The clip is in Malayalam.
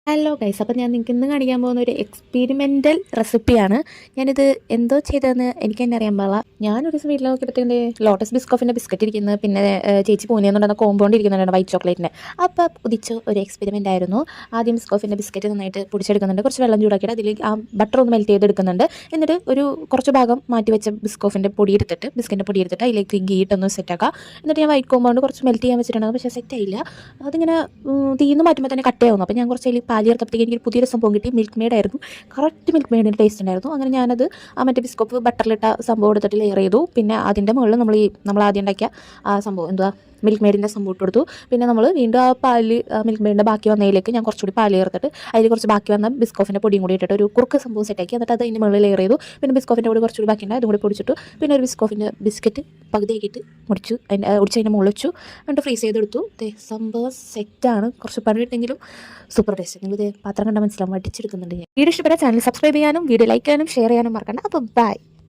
ഹലോ ഗൈസ്, അപ്പോൾ ഞാൻ നിങ്ങൾക്ക് ഇന്ന് കാണിക്കാൻ പോകുന്ന ഒരു എക്സ്പെരിമെൻ്റൽ റെസിപ്പിയാണ്. ഞാനിത് എന്തോ ചെയ്തതെന്ന് എനിക്ക് തന്നെ അറിയാൻ പാടില്ല. ഞാനൊരു ദിവസം വീട്ടിൽ നോക്കിയപ്പോഴത്തേൻ്റെ ലോട്ടസ് ബിസ്കോഫിൻ്റെ ബിസ്ക്കറ്റ് ഇരിക്കുന്നത്, പിന്നെ ചേച്ചി പൂനെന്നുണ്ടെന്ന കോമ്പൗണ്ട് ഇരിക്കുന്നുണ്ട് വൈറ്റ് ചോക്ലേറ്റിൻ്റെ. അപ്പോൾ ഉദിച്ച ഒരു എക്സ്പെരിമെൻ്റ് ആയിരുന്നു. ആദ്യം ബിസ്കോഫിൻ്റെ ബിസ്ക്കറ്റ് നന്നായിട്ട് പൊടിച്ചെടുക്കുന്നുണ്ട്, കുറച്ച് വെള്ളം ചൂടാക്കിയിട്ട് അതിൽ ആ ബട്ടർ ഒന്ന് മെൽറ്റ് ചെയ്തെടുക്കുന്നുണ്ട്. എന്നിട്ട് ഒരു കുറച്ച് ഭാഗം മാറ്റി വെച്ച ബിസ്കോഫിൻ്റെ പൊടി എടുത്തിട്ട് ബിസ്ക്കറ്റിൻ്റെ പൊടി എടുത്തിട്ട് അതിലേക്ക് ഗീ ഇട്ടൊന്ന് സെറ്റാക്കുക. എന്നിട്ട് ഞാൻ വൈറ്റ് കോമ്പൗണ്ട് കുറച്ച് മെൽറ്റ് ചെയ്യാൻ വെച്ചിട്ടുണ്ടാകും, പക്ഷേ സെറ്റായില്ല. അതിങ്ങനെ തീന്ന് മാറ്റുമ്പോൾ തന്നെ കട്ടയാവുന്നു. അപ്പോൾ ഞാൻ കുറച്ച് അതിൽ പാല് ചേർത്തപ്പോഴത്തേക്ക് എനിക്ക് പുതിയൊരു സംഭവം കിട്ടി. മിൽക്ക് മെയ്ഡ് ആയിരുന്നു, കറക്റ്റ് മിൽക്ക് മെയ്ഡിൻ്റെ ടേസ്റ്റ് ഉണ്ടായിരുന്നു. അങ്ങനെ ഞാനത് ആ മറ്റേ ബിസ്കോപ്പ് ബട്ടറിലിട്ട സംഭവം എടുത്തിട്ട് ലെയർ ചെയ്തു. പിന്നെ അതിൻ്റെ മുകളിൽ നമ്മൾ ആദ്യം ഉണ്ടാക്കിയ ആ സംഭവം എന്തുവാ മിൽക്ക് മെയ്ഡിൻ്റെ സംഭവം ഇട്ട് കൊടുത്തു. പിന്നെ നമ്മൾ വീണ്ടും ആ പാല് മിൽക്ക് മെയ്ഡിൻ്റെ ബാക്കി വന്നതിലേക്ക് ഞാൻ കുറച്ചുകൂടി പാല് ചേർത്തിട്ട് അതിൽ കുറച്ച് ബാക്കി വന്ന ബിസ്കോഫിൻ്റെ പൊടിയും കൂടി ഇട്ടിട്ട് ഒരു കുറുക്ക് സംഭവം സെറ്റാക്കി. എന്നിട്ട് അത് അതിൻ്റെ മുകളിൽ ലെയർ ചെയ്തു. പിന്നെ ബിസ്കോഫിൻ്റെ കൂടി കുറച്ചുകൂടി ബാക്കിയുണ്ട്, അതും കൂടി പൊടിച്ചിട്ടു. പിന്നെ ഒരു ബിസ്കോഫിൻ്റെ ബിസ്ക്കറ്റ് പകുതിയാക്കിയിട്ട് ഒടിച്ചതിൻ്റെ മുകളിൽ വെച്ചു. എന്നിട്ട് ഫ്രീസ് ചെയ്തെടുത്തു. സംഭവം സെറ്റാണ്. കുറച്ച് പണി കിട്ടെങ്കിലും സൂപ്പർ ടേസ്റ്റ്. നിങ്ങൾ പാത്രം കണ്ടാൽ മനസ്സിലാവും, വടിച്ചെടുക്കുന്നുണ്ട് ഞാൻ. വീഡിയോ ഇഷ്ടപ്പെട്ട ചാനൽ സബ്സ്ക്രൈബ് ചെയ്യാനും വീഡിയോ ലൈക്ക് ചെയ്യാനും ഷെയർ ചെയ്യാനും മറക്കണ്ട. അപ്പോൾ ബൈ.